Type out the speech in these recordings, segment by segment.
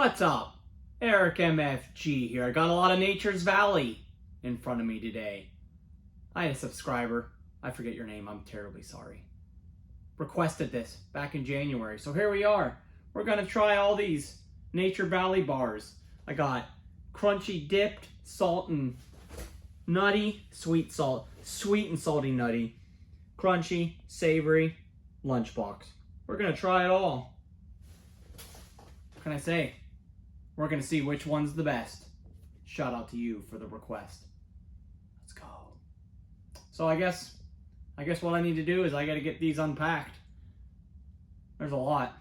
What's up? Eric MFG here. I got a lot of Nature's Valley in front of me today. I had a subscriber, I forget your name, I'm terribly sorry, requested this back in January. So here we are. We're gonna try all these Nature Valley bars. I got crunchy dipped, salt and nutty, sweet and salty nutty, crunchy, savory, lunchbox. We're gonna try it all. What can I say? We're gonna see which one's the best. Shout out to you for the request. Let's go. So I guess what I need to do is I gotta get these unpacked. There's a lot.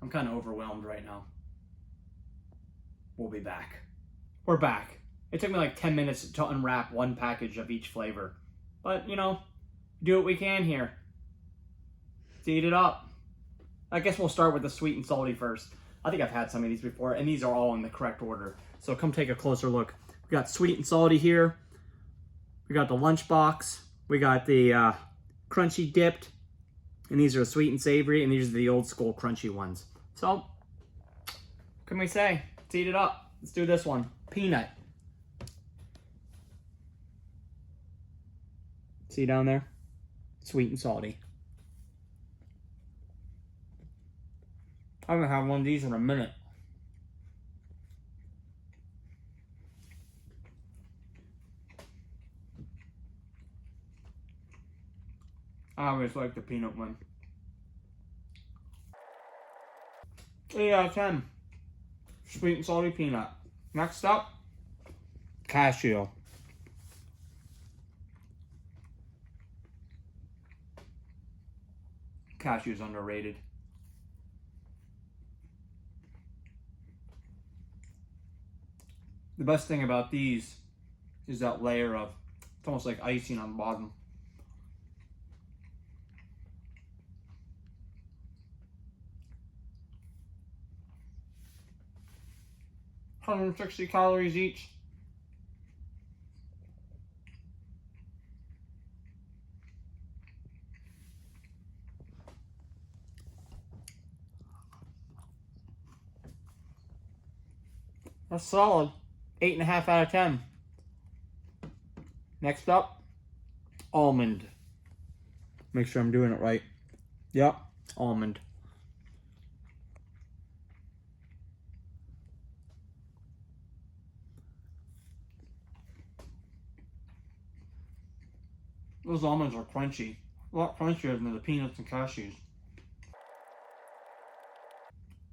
I'm kind of overwhelmed right now. We'll be back. We're back. It took me like 10 minutes to unwrap one package of each flavor. But, you know, do what we can here. Let's eat it up. I guess we'll start with the sweet and salty first. I think I've had some of these before, and these are all in the correct order. So come take a closer look. We got sweet and salty here. We got the lunchbox. We got the crunchy dipped. And these are sweet and savory, and these are the old school crunchy ones. So, what can we say? Let's eat it up. Let's do this one. Peanut. See down there? Sweet and salty. I haven't had one of these in a minute. I always like the peanut one. 8 out of 10. Sweet and salty peanut. Next up, cashew. Cashew is underrated. The best thing about these is that layer of, it's almost like icing on the bottom. $160 calories each. That's solid. 8.5 out of 10. Next up, almond. Make sure I'm doing it right. Yep, almond. Those almonds are crunchy. A lot crunchier than the peanuts and cashews.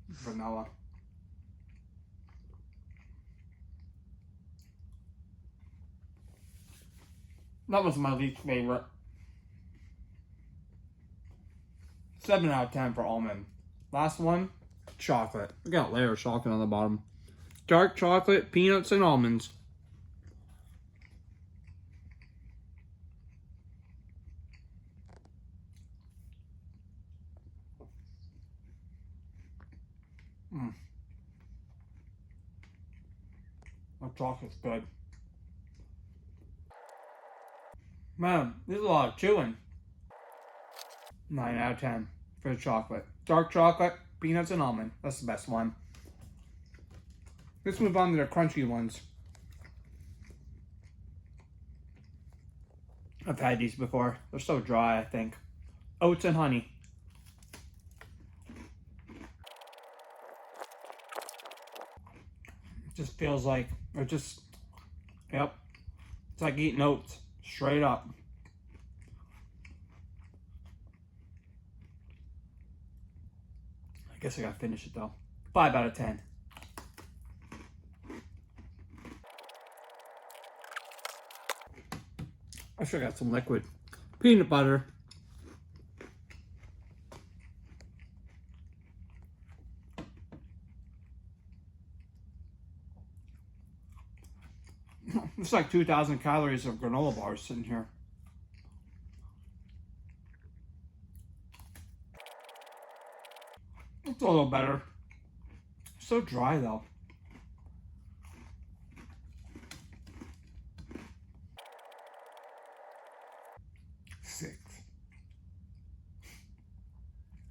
Vanilla. That was my least favorite. 7 out of 10 for almond. Last one, chocolate. We got a layer of chocolate on the bottom. Dark chocolate, peanuts, and almonds. That chocolate's good. Man, there's a lot of chewing. 9 out of 10 for the chocolate. Dark chocolate, peanuts, and almond. That's the best one. Let's move on to the crunchy ones. I've had these before. They're so dry, I think. Oats and honey. It just feels like, yep. It's like eating oats. Straight up. I guess I gotta finish it though. 5 out of 10. I should have got some liquid. Peanut butter. It's like 2,000 calories of granola bars sitting here. It's a little better. So dry though.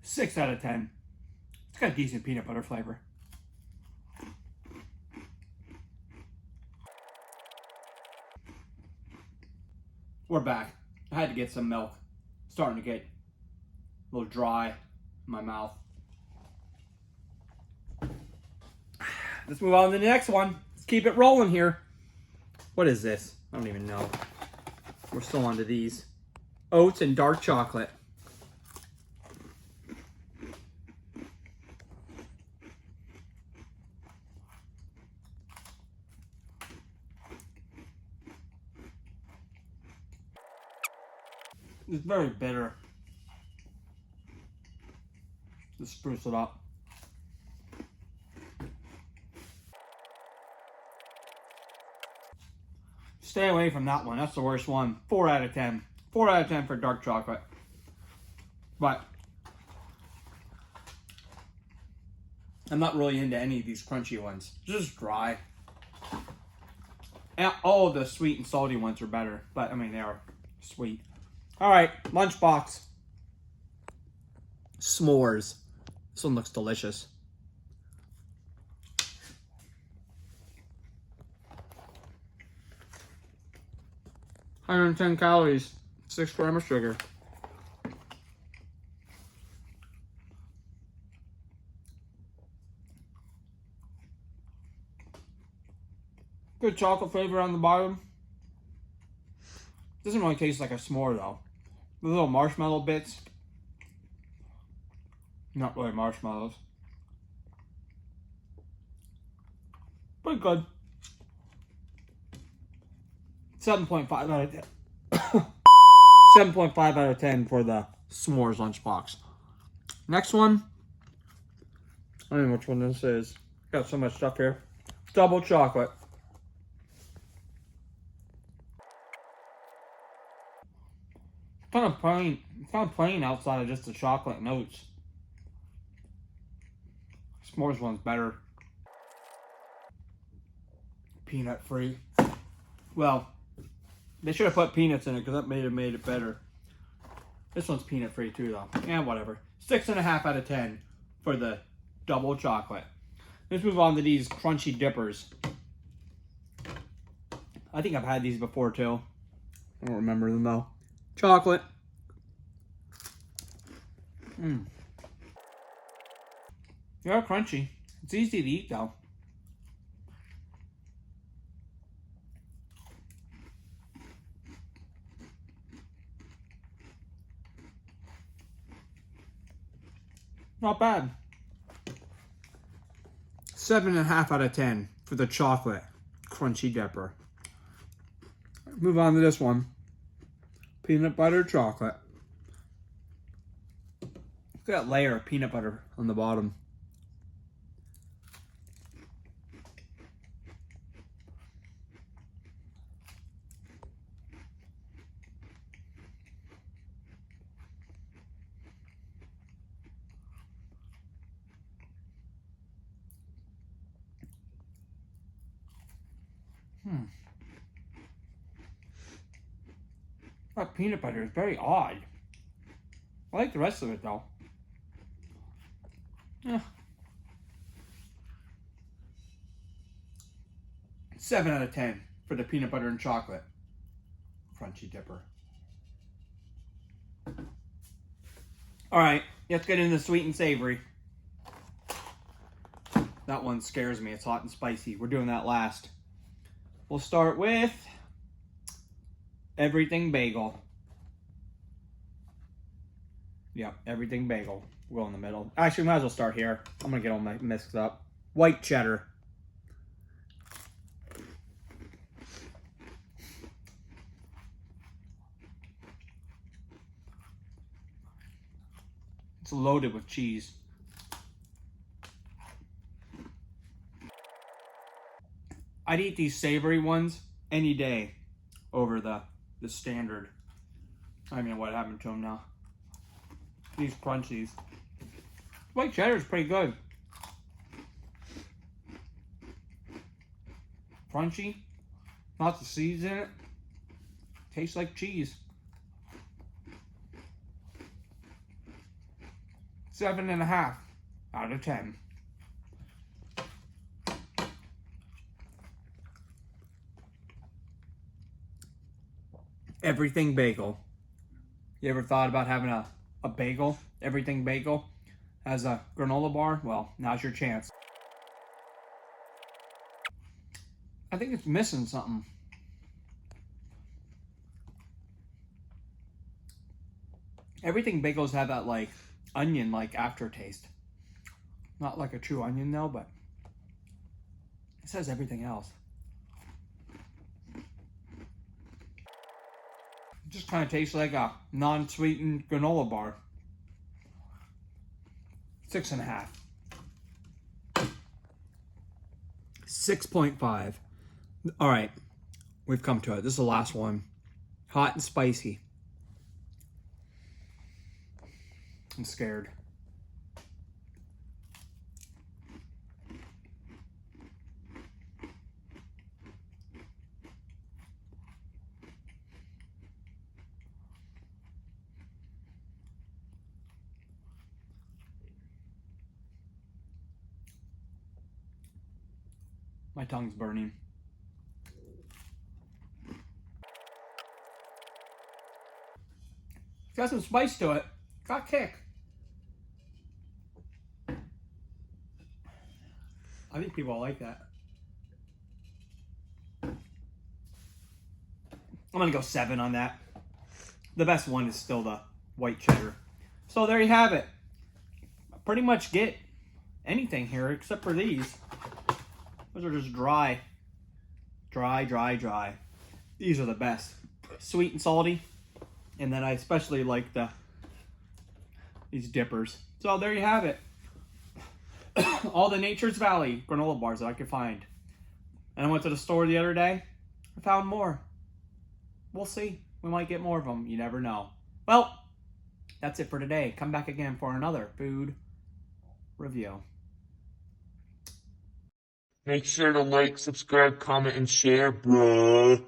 6 out of 10. It's got decent peanut butter flavor. We're back. I had to get some milk. Starting to get a little dry in my mouth. Let's move on to the next one. Let's keep it rolling here. What is this? I don't even know. We're still on to these. Oats and dark chocolate. It's very bitter. Let's spruce it up. Stay away from that one. That's the worst one. 4 out of 10. 4 out of 10 for dark chocolate. But I'm not really into any of these crunchy ones. Just dry. And all the sweet and salty ones are better. But I mean, they are sweet. All right, lunchbox. S'mores. This one looks delicious. 110 calories, 6 grams of sugar. Good chocolate flavor on the bottom. Doesn't really taste like a s'more though. The little marshmallow bits. Not really marshmallows. Pretty good. 7.5 out of 10. 7.5 out of 10 for the s'mores lunchbox. Next one. I don't know which one this is. Got so much stuff here. Double chocolate. Kind of plain outside of just the chocolate and oats. S'mores one's better. Peanut free. Well, they should have put peanuts in it because that made it better. This one's peanut free too though. And whatever. 6.5 out of 10 for the double chocolate. Let's move on to these crunchy dippers. I think I've had these before too. I don't remember them though. Chocolate. They are crunchy. It's easy to eat though. Not bad. 7.5 out of 10 for the chocolate crunchy dipper. Move on to this one. Peanut butter chocolate. Look at that layer of peanut butter on the bottom. That peanut butter is very odd. I like the rest of it though. Yeah. 7 out of 10 for the peanut butter and chocolate crunchy dipper. Alright, let's get into the sweet and savory. That one scares me. It's hot and spicy. We're doing that last. We'll start with Everything Bagel. Yeah, Everything Bagel. We'll go in the middle. Actually, might as well start here. I'm going to get all my mixed up. White cheddar. It's loaded with cheese. I'd eat these savory ones any day over the standard. I don't even know what happened to them now. These crunchies. White cheddar is pretty good. Crunchy. Lots of seeds in it. Tastes like cheese. 7.5 out of 10. Everything bagel. You ever thought about having a bagel? Everything bagel as a granola bar? Well, now's your chance. I think it's missing something. Everything bagels have that like onion like aftertaste. Not like a true onion though, but it says everything else. It just kind of tastes like a non-sweetened granola bar. 6.5. 6.5. All right, we've come to it. This is the last one. Hot and spicy. I'm scared. My tongue's burning. It's got some spice to it. Got kick. I think people like that. I'm gonna go 7 on that. The best one is still the white cheddar. So there you have it. Pretty much get anything here except for these. Those are just dry. Dry, dry, dry. These are the best. Sweet and salty. And then I especially like these dippers. So there you have it. All the Nature's Valley granola bars that I could find. And I went to the store the other day. I found more. We'll see. We might get more of them. You never know. Well, that's it for today. Come back again for another food review. Make sure to like, subscribe, comment, and share, bruh.